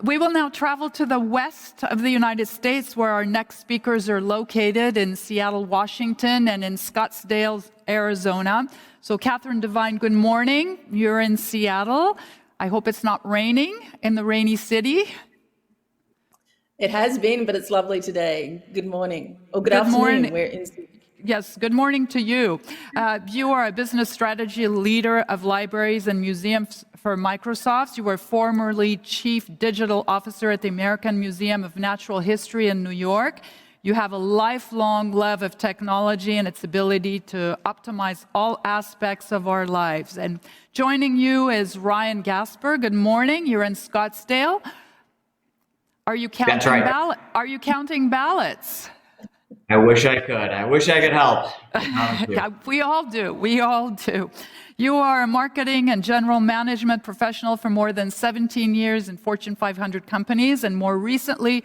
We will now travel to the west of the United States, where our next speakers are located in Seattle, Washington, and in Scottsdale, Arizona. So Catherine Devine, good morning. You're in Seattle. I hope it's not raining in the rainy city. It has been, but it's lovely today. Good morning, or good afternoon. Morning. We're in. Yes, good morning to you. You are a business strategy leader of libraries and museums for Microsoft. You were formerly Chief Digital Officer at the American Museum of Natural History in New York. You have a lifelong love of technology and its ability to optimize all aspects of our lives. And joining you is Ryan Gaspar. Good morning. You're in Scottsdale. Are you counting That's right. Are you counting ballots? I wish I could. I wish I could help. Yeah, we all do. We all do. You are a marketing and general management professional for more than 17 years in Fortune 500 companies, and more recently,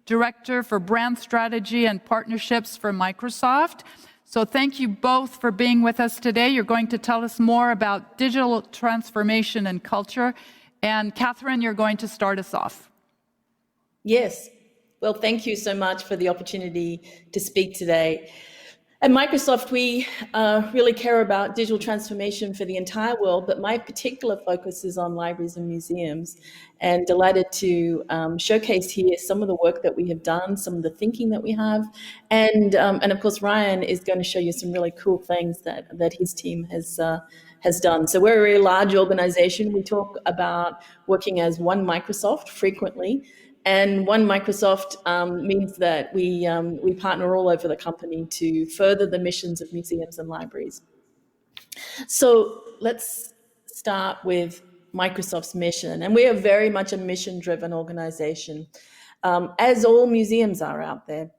director for brand strategy and partnerships for Microsoft. So thank you both for being with us today. You're going to tell us more about digital transformation and culture. And Catherine, you're going to start us off. Yes. Well, thank you so much for the opportunity to speak today. At Microsoft, we really care about digital transformation for the entire world, but my particular focus is on libraries and museums, and delighted to showcase here some of the work that we have done, some of the thinking that we have, and of course, Ryan is going to show you some really cool things that his team has done. So we're a very large organization. We talk about working as one Microsoft frequently. And one Microsoft means that we partner all over the company to further the missions of museums and libraries. So let's start with Microsoft's mission. And we are very much a mission-driven organization, as all museums are out there.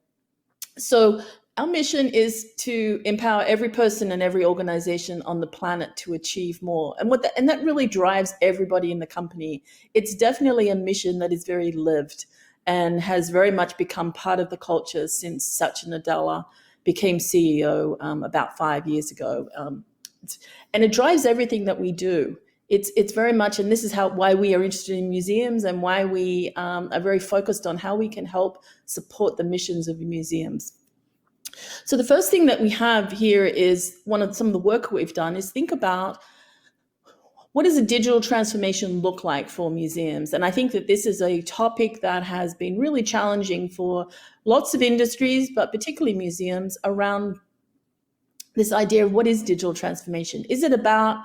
So our mission is to empower every person and every organization on the planet to achieve more. And that really drives everybody in the company. It's definitely a mission that is very lived and has very much become part of the culture since Satya Nadella became CEO about 5 years ago. And it drives everything that we do. It's very much, and this is why we are interested in museums and why we are very focused on how we can help support the missions of museums. So the first thing that we have here is some of the work we've done is think about what does a digital transformation look like for museums? And I think that this is a topic that has been really challenging for lots of industries, but particularly museums, around this idea of what is digital transformation? Is it about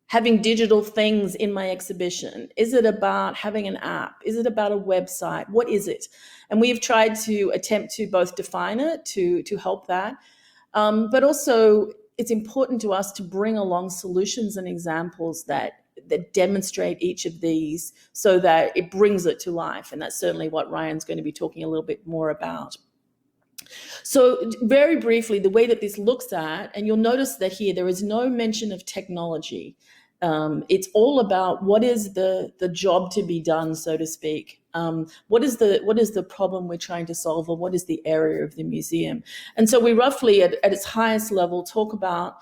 having digital things in my exhibition? Is it about having an app? Is it about a website? What is it? And we've tried to attempt to both define it to help that, but also it's important to us to bring along solutions and examples that demonstrate each of these so that it brings it to life. And that's certainly what Ryan's going to be talking a little bit more about. So very briefly, the way that this looks at, and you'll notice that here there is no mention of technology. It's all about what is the job to be done, so to speak. What is the problem we're trying to solve, or what is the area of the museum? And so we roughly, at its highest level, talk about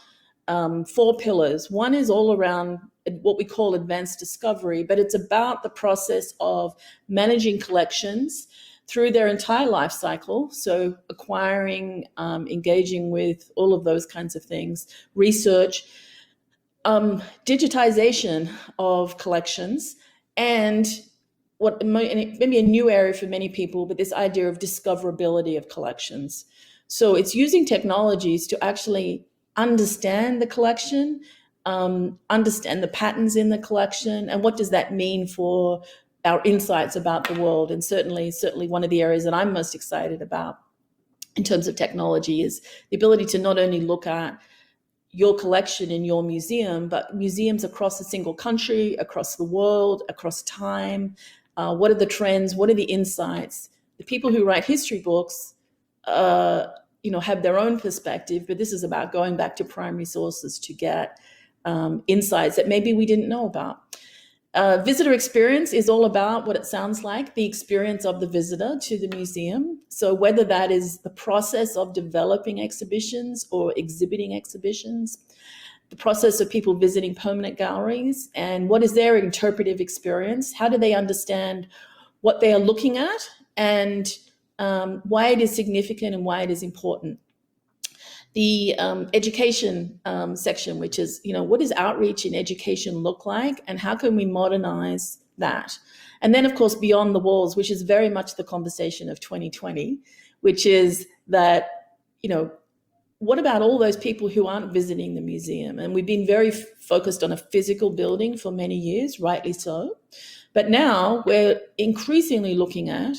4 pillars. One is all around what we call advanced discovery, but it's about the process of managing collections through their entire life cycle. So acquiring, engaging with all of those kinds of things, research, digitization of collections, and maybe a new area for many people, but this idea of discoverability of collections. So it's using technologies to actually understand the collection, understand the patterns in the collection, and what does that mean for our insights about the world. And certainly one of the areas that I'm most excited about in terms of technology is the ability to not only look at your collection in your museum, but museums across a single country, across the world, across time. What are the trends? What are the insights? The people who write history books, have their own perspective, but this is about going back to primary sources to get insights that maybe we didn't know about. Visitor experience is all about what it sounds like, the experience of the visitor to the museum. So whether that is the process of developing exhibitions or exhibiting exhibitions, the process of people visiting permanent galleries, and what is their interpretive experience? How do they understand what they are looking at, and why it is significant and why it is important. The education section, which is, what does outreach in education look like, and how can we modernize that? And then, of course, beyond the walls, which is very much the conversation of 2020, which is that, what about all those people who aren't visiting the museum? And we've been very focused on a physical building for many years, rightly so. But now we're increasingly looking at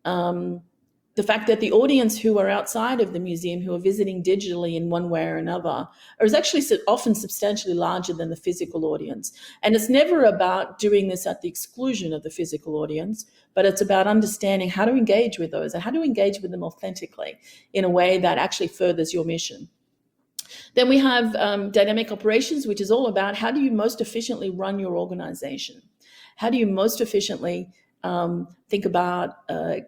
the fact that the audience who are outside of the museum, who are visiting digitally in one way or another, is actually often substantially larger than the physical audience. And it's never about doing this at the exclusion of the physical audience, but it's about understanding how to engage with those and how to engage with them authentically in a way that actually furthers your mission. Then we have dynamic operations, which is all about how do you most efficiently run your organization? How do you most efficiently think about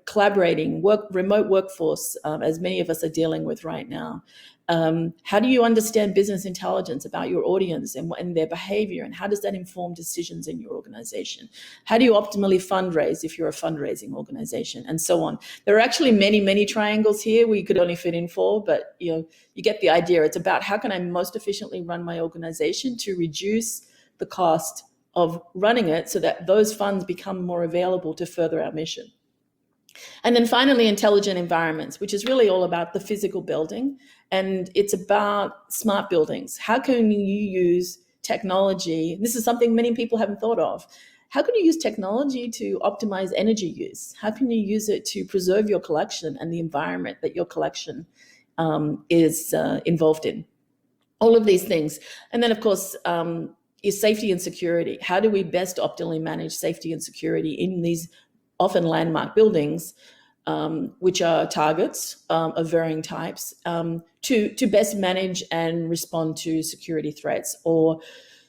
collaborating, remote workforce, as many of us are dealing with right now? How do you understand business intelligence about your audience and their behavior, and how does that inform decisions in your organization? How do you optimally fundraise if you're a fundraising organization, and so on? There are actually many, many triangles here. We could only fit in 4, but you get the idea. It's about how can I most efficiently run my organization to reduce the cost of running it so that those funds become more available to further our mission. And then finally, intelligent environments, which is really all about the physical building. And it's about smart buildings. How can you use technology? This is something many people haven't thought of. How can you use technology to optimize energy use? How can you use it to preserve your collection and the environment that your collection is involved in? All of these things. And then, of course, is safety and security. How do we best optimally manage safety and security in these often landmark buildings, which are targets of varying types, to best manage and respond to security threats or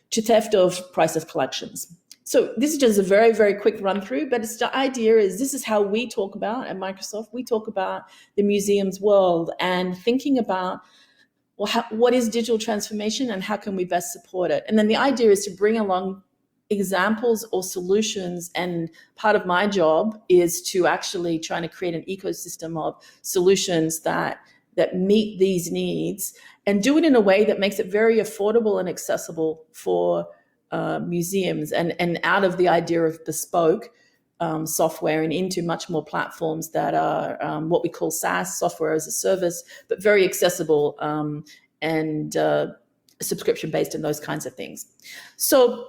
to theft of priceless collections? So this is just a very, very quick run through, but the idea is this is how we talk about at Microsoft. We talk about the museum's world and thinking about, well, what is digital transformation and how can we best support it? And then the idea is to bring along examples or solutions, and part of my job is to actually try to create an ecosystem of solutions that meet these needs and do it in a way that makes it very affordable and accessible for museums, and out of the idea of bespoke software and into much more platforms that are what we call SaaS, software as a service, but very accessible and subscription-based and those kinds of things. So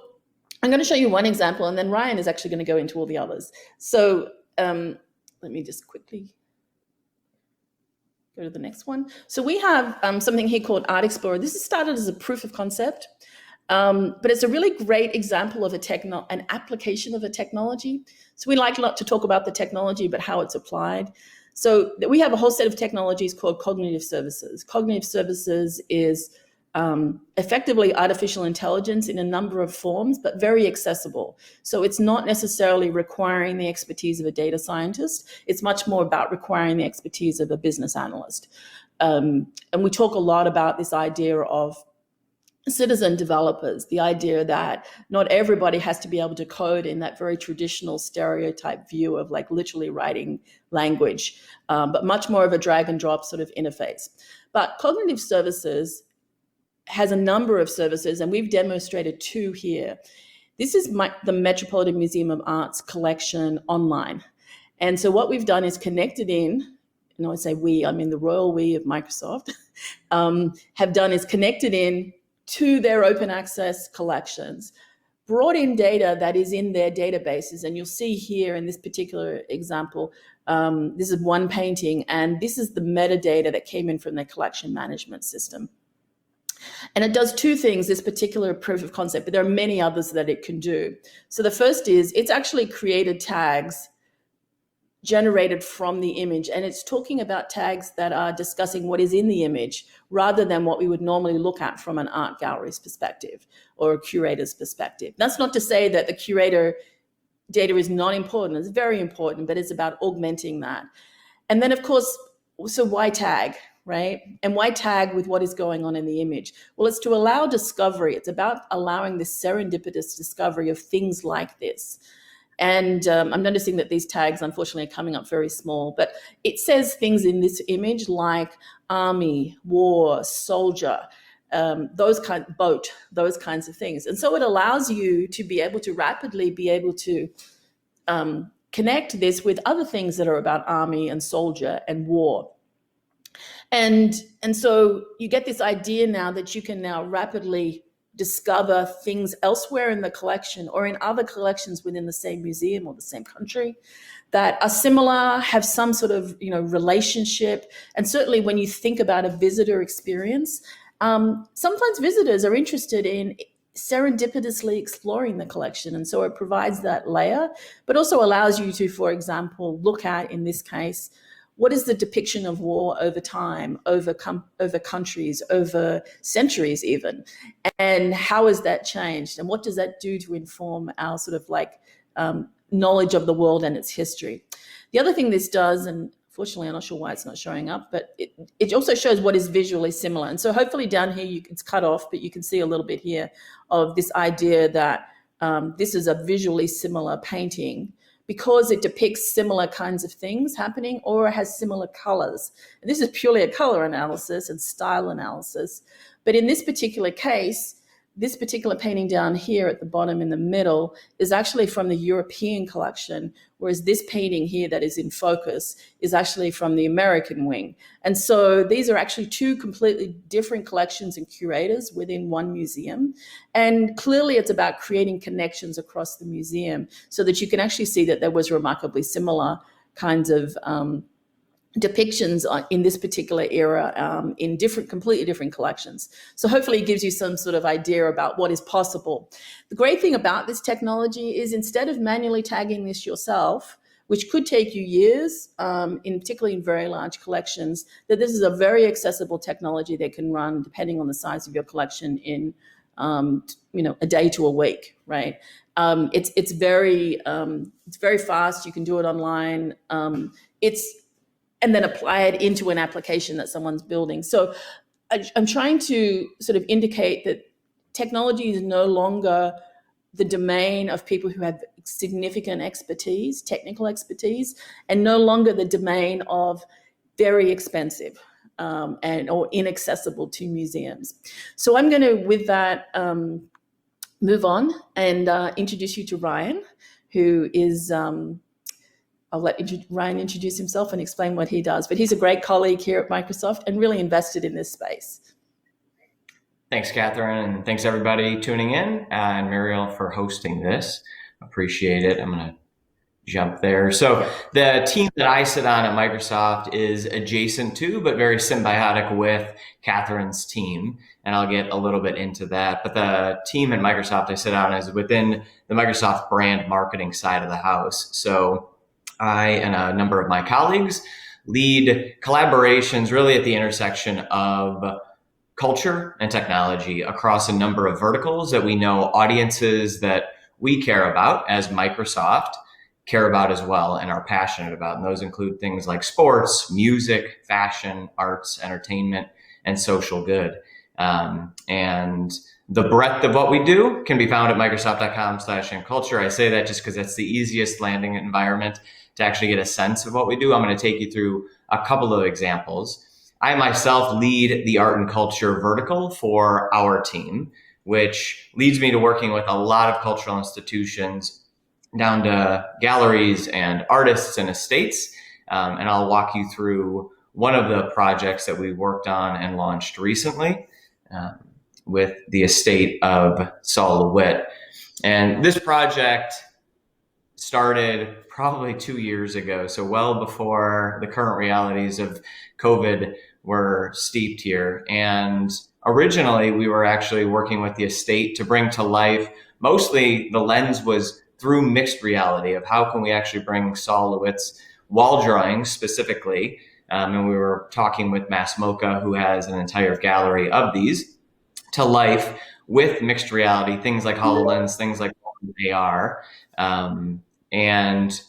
I'm going to show you one example, and then Ryan is actually going to go into all the others. So let me just quickly go to the next one. So we have something here called Art Explorer. This is started as a proof of concept, but it's a really great example of an application of a technology. So we like not to talk about the technology, but how it's applied. So we have a whole set of technologies called cognitive services. Cognitive services is effectively artificial intelligence in a number of forms, but very accessible. So it's not necessarily requiring the expertise of a data scientist. It's much more about requiring the expertise of a business analyst. And we talk a lot about this idea of citizen developers, the idea that not everybody has to be able to code in that very traditional stereotype view of like literally writing language, but much more of a drag and drop sort of interface. But cognitive services has a number of services, and we've demonstrated 2 here. This is the Metropolitan Museum of Art's collection online. And so what we've done is connected in, and I say we, I mean the royal we of Microsoft, have done is connected in to their open access collections, brought in data that is in their databases. And you'll see here in this particular example, this is one painting, and this is the metadata that came in from their collection management system. And it does 2 things, this particular proof of concept, but there are many others that it can do. So the first is it's actually created tags generated from the image, and it's talking about tags that are discussing what is in the image rather than what we would normally look at from an art gallery's perspective or a curator's perspective. That's not to say that the curator data is not important. It's very important, but it's about augmenting that. And then, of course, so why tag, right? And why tag with what is going on in the image? Well, it's to allow discovery. It's about allowing this serendipitous discovery of things like this. And I'm noticing that these tags, unfortunately, are coming up very small, but it says things in this image like army, war, soldier, those kinds of things. And so it allows you to be able to rapidly be able to connect this with other things that are about army and soldier and war. And so you get this idea now that you can now rapidly discover things elsewhere in the collection or in other collections within the same museum or the same country that are similar, have some sort of relationship. And certainly when you think about a visitor experience, sometimes visitors are interested in serendipitously exploring the collection. And so it provides that layer, but also allows you to, for example, look at, in this case, what is the depiction of war over time, over countries, over centuries even? And how has that changed? And what does that do to inform our sort of like knowledge of the world and its history? The other thing this does, and fortunately I'm not sure why it's not showing up, but it also shows what is visually similar. And so hopefully down here it's cut off, but you can see a little bit here of this idea that this is a visually similar painting because it depicts similar kinds of things happening or has similar colors. And this is purely a color analysis and style analysis. But in this particular case, this particular painting down here at the bottom in the middle is actually from the European collection, whereas this painting here that is in focus is actually from the American wing. And so these are actually two completely different collections and curators within one museum. And clearly it's about creating connections across the museum so that you can actually see that there was remarkably similar kinds of depictions in this particular era in completely different collections. So hopefully it gives you some sort of idea about what is possible. The great thing about this technology is instead of manually tagging this yourself, which could take you years, particularly in very large collections, that this is a very accessible technology that can run, depending on the size of your collection, in a day to a week, right? It's very fast. You can do it online. And then apply it into an application that someone's building. So I'm trying to sort of indicate that technology is no longer the domain of people who have significant expertise, technical expertise, and no longer the domain of very expensive or inaccessible to museums. So I'm going to, with that, move on and introduce you to Ryan, who is... I'll let Ryan introduce himself and explain what he does. But he's a great colleague here at Microsoft and really invested in this space. Thanks, Catherine, and thanks everybody tuning in, and Muriel for hosting this. Appreciate it. I'm going to jump there. So the team that I sit on at Microsoft is adjacent to, but very symbiotic with Catherine's team. And I'll get a little bit into that. But the team at Microsoft I sit on is within the Microsoft brand marketing side of the house. So I and a number of my colleagues lead collaborations really at the intersection of culture and technology across a number of verticals that we know audiences that we care about as Microsoft care about as well and are passionate about. And those include things like sports, music, fashion, arts, entertainment, and social good. And the breadth of what we do can be found at Microsoft.com/culture. I say that just because that's the easiest landing environment to actually get a sense of what we do. I'm going to take you through a couple of examples. I myself lead the art and culture vertical for our team, which leads me to working with a lot of cultural institutions down to galleries and artists and estates. And I'll walk you through one of the projects that we worked on and launched recently with the estate of Saul LeWitt. And this project started probably 2 years ago, so well before the current realities of COVID were steeped here. And originally, we were actually working with the estate to bring to life, mostly the lens was through mixed reality of how can we actually bring Saul LeWitt's wall drawings specifically. And we were talking with Mass Mocha, who has an entire gallery of these, to life with mixed reality, things like HoloLens, things like AR. And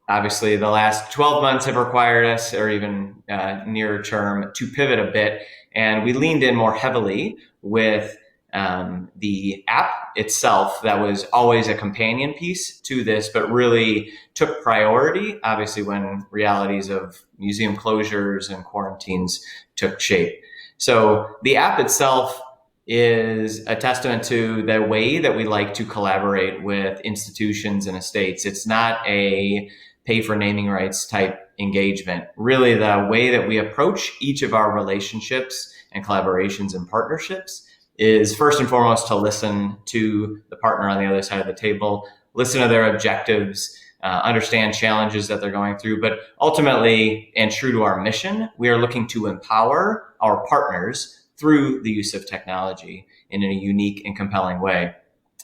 obviously the last 12 months have required us, or even nearer term, to pivot a bit. And we leaned in more heavily with the app itself that was always a companion piece to this, but really took priority, obviously, when realities of museum closures and quarantines took shape. So the app itself is a testament to the way that we like to collaborate with institutions and estates. It's not a pay for naming rights type engagement. Really, the way that we approach each of our relationships and collaborations and partnerships is first and foremost to listen to the partner on the other side of the table, listen to their objectives, understand challenges that they're going through. But ultimately, and true to our mission, we are looking to empower our partners through the use of technology in a unique and compelling way.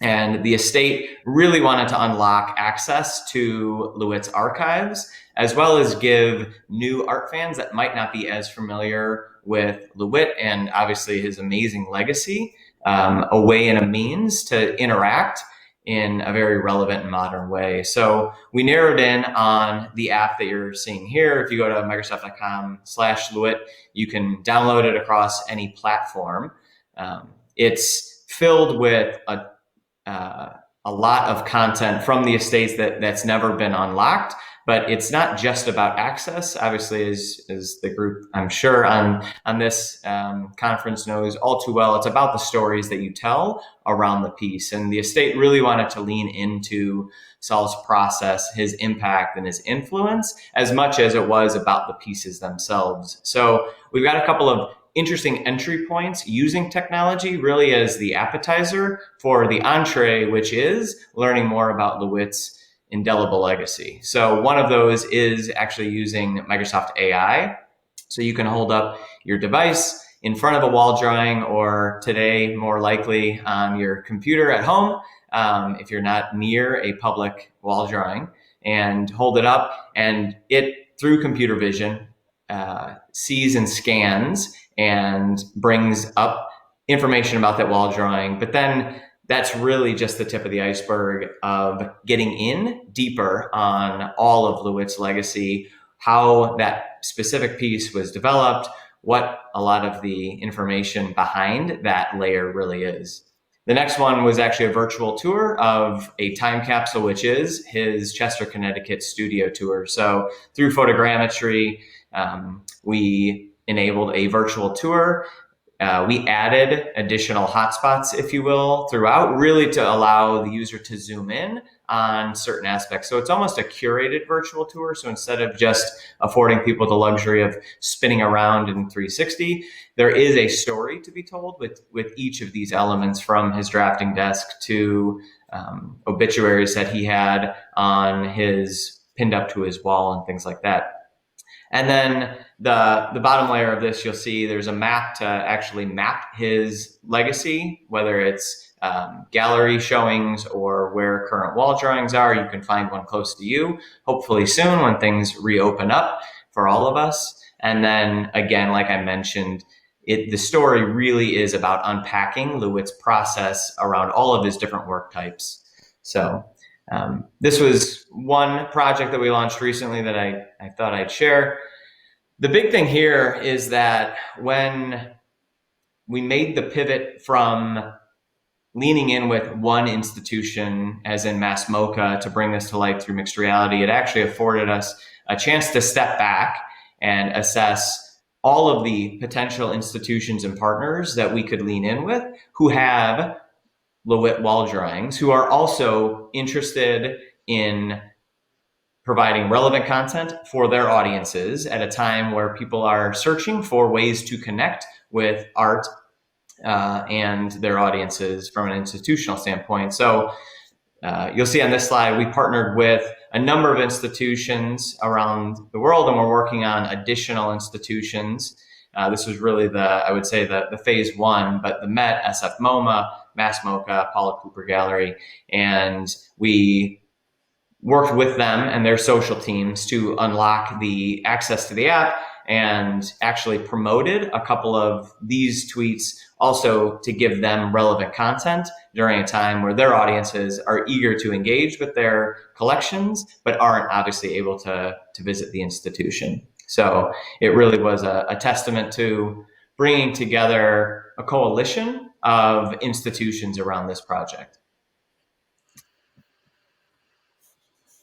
And the estate really wanted to unlock access to Lewitt's archives, as well as give new art fans that might not be as familiar with Lewitt and obviously his amazing legacy, a way and a means to interact in a very relevant and modern way. So we narrowed in on the app that you're seeing here. If you go to Microsoft.com/Lewitt, you can download it across any platform. It's filled with a lot of content from the estates that's never been unlocked, but it's not just about access. Obviously, as the group, I'm sure, on this conference knows all too well, it's about the stories that you tell around the piece. And the estate really wanted to lean into Saul's process, his impact, and his influence, as much as it was about the pieces themselves. So we've got a couple of interesting entry points using technology really as the appetizer for the entree, which is learning more about Lewitt's indelible legacy. So one of those is actually using Microsoft AI. So you can hold up your device in front of a wall drawing, or today, more likely on your computer at home, if you're not near a public wall drawing, and hold it up, and it, through computer vision, sees and scans and brings up information about that wall drawing. But then that's really just the tip of the iceberg of getting in deeper on all of Lewitt's legacy, how that specific piece was developed, what a lot of the information behind that layer really is. The next one was actually a virtual tour of a time capsule, which is his Chester, Connecticut studio tour. So through photogrammetry, we enabled a virtual tour. We added additional hotspots, if you will, throughout, really to allow the user to zoom in on certain aspects. So it's almost a curated virtual tour. So instead of just affording people the luxury of spinning around in 360, there is a story to be told with each of these elements, from his drafting desk to obituaries that he had on his pinned up to his wall and things like that. And then the bottom layer of this, you'll see there's a map to actually map his legacy, whether it's gallery showings or where current wall drawings are. You can find one close to you, hopefully soon when things reopen up for all of us. And then again, like I mentioned, the story really is about unpacking Lewitt's process around all of his different work types. So this was one project that we launched recently that I thought I'd share. The big thing here is that when we made the pivot from leaning in with one institution, as in Mass MoCA, to bring this to life through mixed reality, it actually afforded us a chance to step back and assess all of the potential institutions and partners that we could lean in with who have Lewitt wall drawings, who are also interested in providing relevant content for their audiences at a time where people are searching for ways to connect with art and their audiences from an institutional standpoint. So you'll see on this slide, we partnered with a number of institutions around the world, and we're working on additional institutions. This was really I would say the phase one, but the Met, SF MoMA, Mass MoCA, Paula Cooper Gallery, and we worked with them and their social teams to unlock the access to the app, and actually promoted a couple of these tweets also to give them relevant content during a time where their audiences are eager to engage with their collections, but aren't obviously able to visit the institution. So it really was a testament to bringing together a coalition of institutions around this project.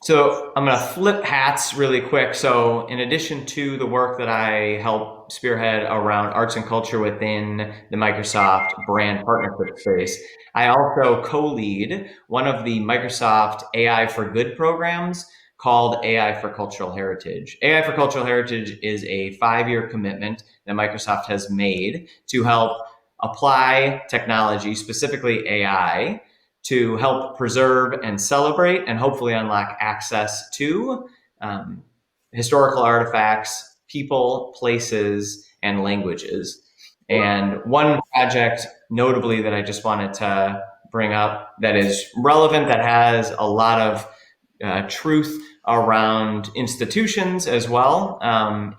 So I'm going to flip hats really quick. So in addition to the work that I help spearhead around arts and culture within the Microsoft brand partnership space, I also co-lead one of the Microsoft AI for Good programs called AI for Cultural Heritage. AI for Cultural Heritage is a 5-year commitment that Microsoft has made to help apply technology, specifically AI, to help preserve and celebrate and hopefully unlock access to historical artifacts, people, places, and languages. And one project notably that I just wanted to bring up that is relevant, that has a lot of truth around institutions as well,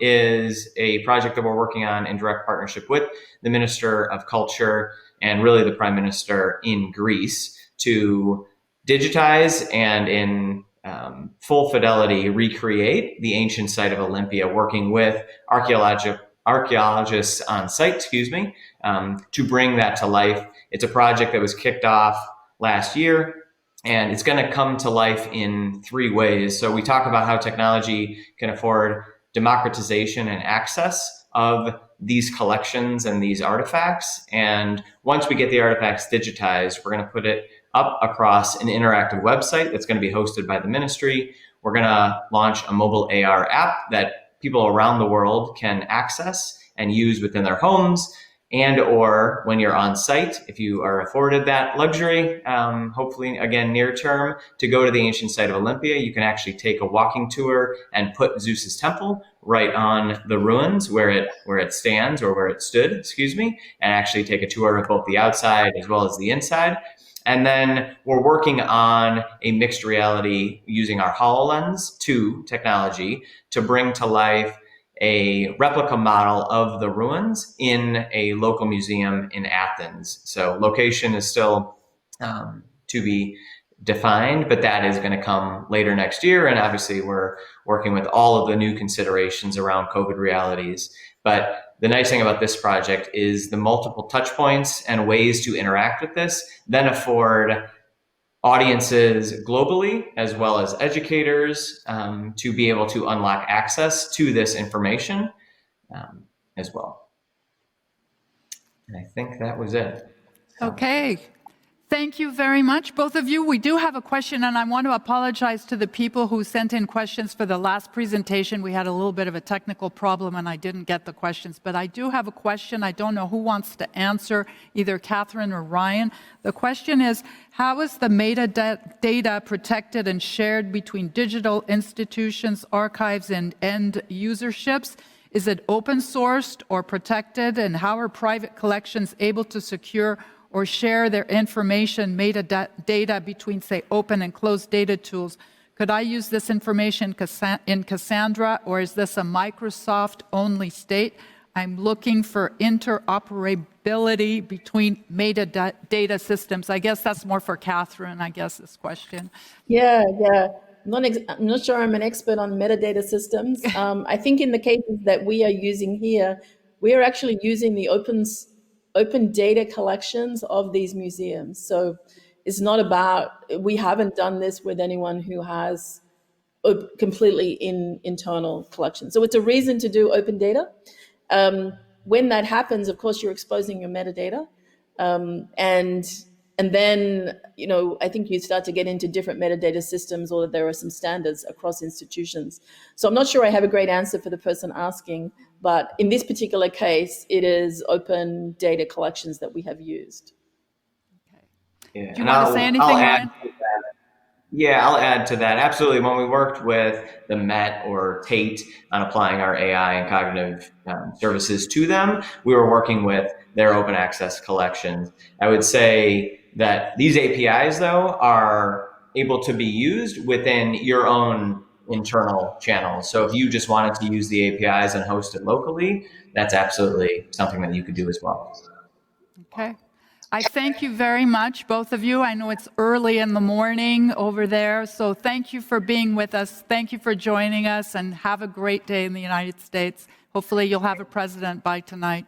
is a project that we're working on in direct partnership with the Minister of Culture and really the Prime Minister in Greece, to digitize and in full fidelity recreate the ancient site of Olympia, working with archaeologists on site, to bring that to life. It's a project that was kicked off last year, and it's going to come to life in 3 ways. So we talk about how technology can afford democratization and access of these collections and these artifacts. And once we get the artifacts digitized, we're going to put it up across an interactive website that's going to be hosted by the ministry. We're going to launch a mobile AR app that people around the world can access and use within their homes, and or when you're on site, if you are afforded that luxury, hopefully again near term, to go to the ancient site of Olympia, you can actually take a walking tour and put Zeus's temple right on the ruins where it stands, or where it stood, and actually take a tour of both the outside as well as the inside. And then we're working on a mixed reality using our HoloLens 2 technology to bring to life a replica model of the ruins in a local museum in Athens. So location is still to be defined, but that is going to come later next year. And obviously we're working with all of the new considerations around COVID realities. But the nice thing about this project is the multiple touch points and ways to interact with this then afford audiences globally, as well as educators, to be able to unlock access to this information as well. And I think that was it. Okay. Thank you very much, both of you. We do have a question, and I want to apologize to the people who sent in questions for the last presentation. We had a little bit of a technical problem, and I didn't get the questions. But I do have a question. I don't know who wants to answer, either Catherine or Ryan. The question is, how is the metadata protected and shared between digital institutions, archives, and end userships? Is it open sourced or protected? And how are private collections able to secure or share their information, metadata between, say, open and closed data tools? Could I use this information in Cassandra, or is this a Microsoft-only state? I'm looking for interoperability between metadata systems. I guess that's more for Catherine, this question. Yeah. I'm not sure I'm an expert on metadata systems. I think in the cases that we are using here, we are actually using the open data collections of these museums. So it's not about, we haven't done this with anyone who has completely internal collections. So it's a reason to do open data. When that happens, of course, you're exposing your metadata. And then, I think you start to get into different metadata systems, or that there are some standards across institutions. So I'm not sure I have a great answer for the person asking, but in this particular case, it is open data collections that we have used. Okay. Yeah. Do you want to say anything, Ryan? Yeah, I'll add to that. Absolutely. When we worked with the Met or Tate on applying our AI and cognitive services to them, we were working with their open access collections. I would say that these APIs, though, are able to be used within your own internal channels. So if you just wanted to use the APIs and host it locally, that's absolutely something that you could do as well. Okay. I thank you very much, both of you. I know it's early in the morning over there, so thank you for being with us. Thank you for joining us, and have a great day in the United States. Hopefully you'll have a president by tonight.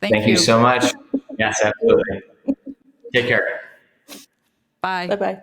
Thank you so much. Yes, absolutely. Take care. Bye. Bye-bye.